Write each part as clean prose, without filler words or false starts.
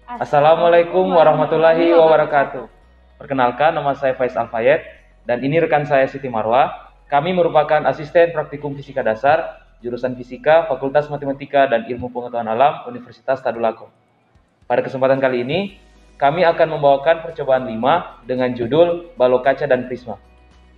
Assalamualaikum warahmatullahi wabarakatuh. Perkenalkan, nama saya Faiz Alfayed dan ini rekan saya Siti Marwa. Kami merupakan asisten praktikum fisika dasar, jurusan fisika, Fakultas Matematika dan Ilmu Pengetahuan Alam, Universitas Tadulako. Pada kesempatan kali ini, kami akan membawakan percobaan 5 dengan judul balok kaca dan prisma.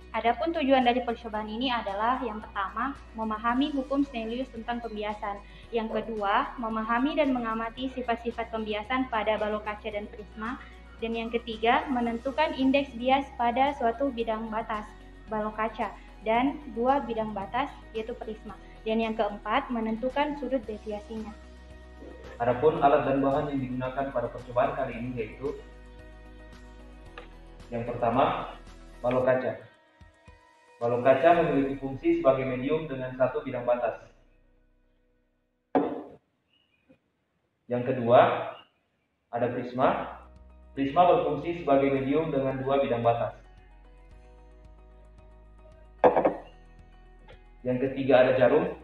Adapun tujuan dari percobaan ini adalah yang pertama, memahami hukum Snellius tentang pembiasan. Yang kedua, memahami dan mengamati sifat-sifat pembiasan pada balok kaca dan prisma. Dan yang ketiga, menentukan indeks bias pada suatu bidang batas, balok kaca, dan dua bidang batas, yaitu prisma. Dan yang keempat, menentukan sudut deviasinya. Adapun alat dan bahan yang digunakan pada percobaan kali ini yaitu yang pertama, balok kaca. Balok kaca memiliki fungsi sebagai medium dengan satu bidang batas. Yang kedua, ada prisma. Prisma berfungsi sebagai medium dengan dua bidang batas. Yang ketiga, ada jarum.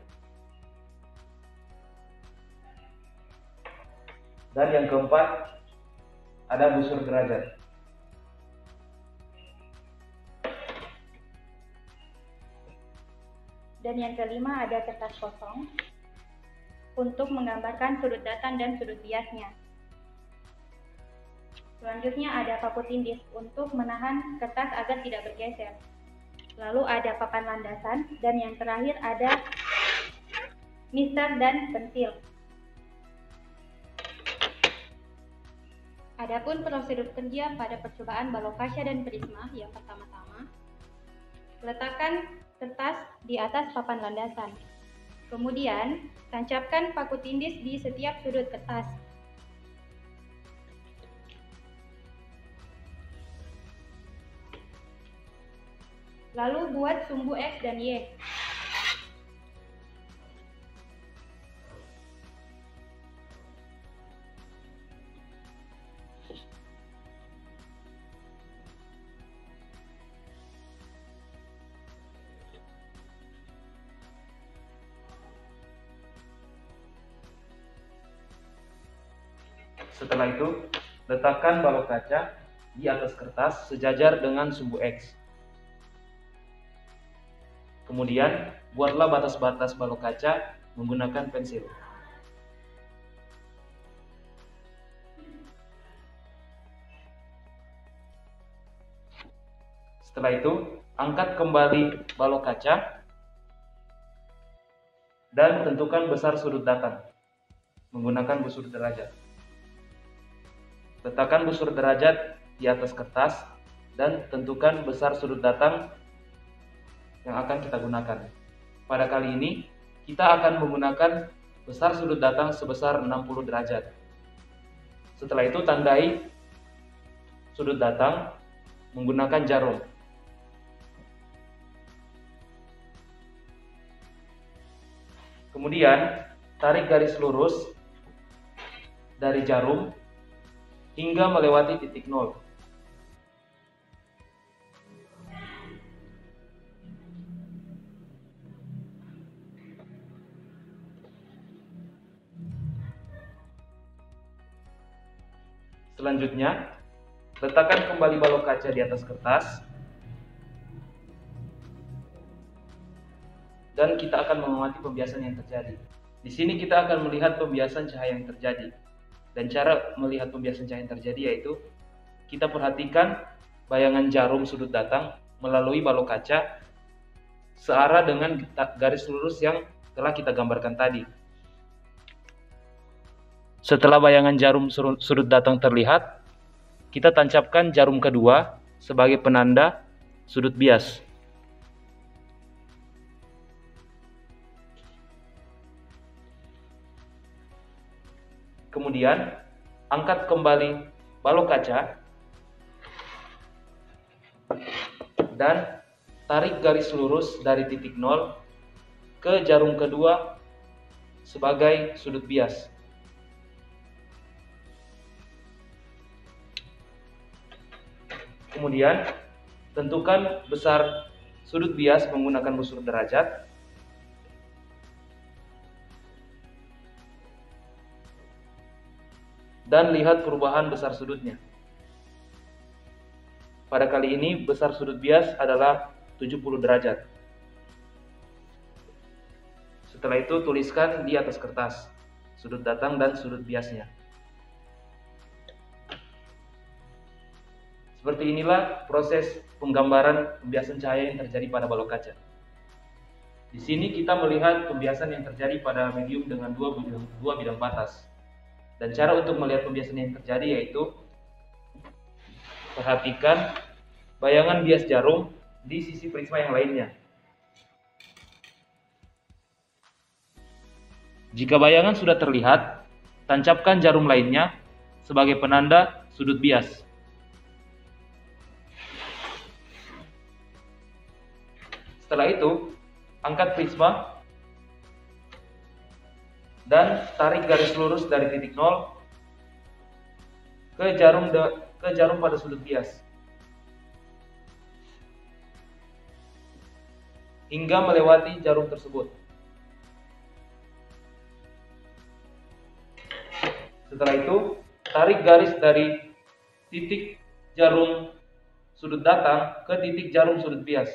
Dan yang keempat, ada busur derajat. Dan yang kelima ada kertas kosong untuk menggambarkan sudut datang dan sudut biasnya. Selanjutnya ada paku tindih untuk menahan kertas agar tidak bergeser. Lalu ada papan landasan dan yang terakhir ada mister dan pensil. Adapun prosedur kerja pada percobaan balok kaca dan prisma, yang pertama-tama, letakkan kertas di atas papan landasan. Kemudian, tancapkan paku tindih di setiap sudut kertas. Lalu buat sumbu X dan Y. Setelah itu, letakkan balok kaca di atas kertas sejajar dengan sumbu X. Kemudian, buatlah batas-batas balok kaca menggunakan pensil. Setelah itu, angkat kembali balok kaca dan tentukan besar sudut datang menggunakan busur derajat. Letakkan busur derajat di atas kertas dan tentukan besar sudut datang yang akan kita gunakan. Pada kali ini, kita akan menggunakan besar sudut datang sebesar 60 derajat. Setelah itu, tandai sudut datang menggunakan jarum. Kemudian, tarik garis lurus dari jarum hingga melewati titik nol. Selanjutnya, letakkan kembali balok kaca di atas kertas dan kita akan mengamati pembiasan yang terjadi. Di sini kita akan melihat pembiasan cahaya yang terjadi. Dan cara melihat pembiasan cahaya yang terjadi yaitu kita perhatikan bayangan jarum sudut datang melalui balok kaca searah dengan garis lurus yang telah kita gambarkan tadi. Setelah bayangan jarum sudut datang terlihat, kita tancapkan jarum kedua sebagai penanda sudut bias. Kemudian, angkat kembali balok kaca dan tarik garis lurus dari titik nol ke jarum kedua sebagai sudut bias. Kemudian, tentukan besar sudut bias menggunakan busur derajat. dan lihat perubahan besar sudutnya. Pada kali ini besar sudut bias adalah 70 derajat. Setelah itu tuliskan di atas kertas sudut datang dan sudut biasnya. Seperti inilah proses penggambaran pembiasan cahaya yang terjadi pada balok kaca. Di sini kita melihat pembiasan yang terjadi pada medium dengan dua bidang batas. Dan cara untuk melihat pembiasan yang terjadi yaitu perhatikan bayangan bias jarum di sisi prisma yang lainnya. Jika bayangan sudah terlihat, tancapkan jarum lainnya sebagai penanda sudut bias. Setelah itu, angkat prisma dan tarik garis lurus dari titik 0 ke jarum pada sudut bias hingga melewati jarum tersebut. Setelah itu, tarik garis dari titik jarum sudut datang ke titik jarum sudut bias.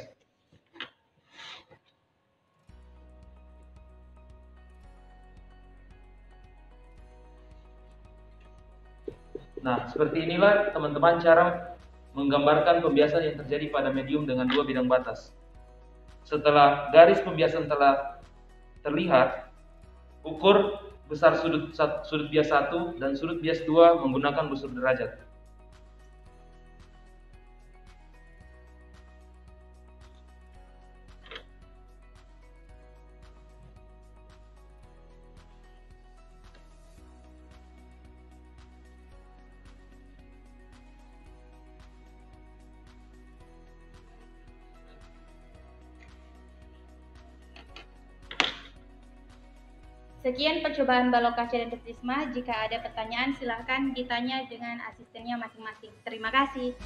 Nah, seperti inilah teman-teman cara menggambarkan pembiasan yang terjadi pada medium dengan dua bidang batas. Setelah garis pembiasan telah terlihat, ukur besar sudut bias 1 dan sudut bias 2 menggunakan busur derajat. Sekian percobaan balok kaca dan prisma. Jika ada pertanyaan, silahkan ditanya dengan asistennya masing-masing. Terima kasih.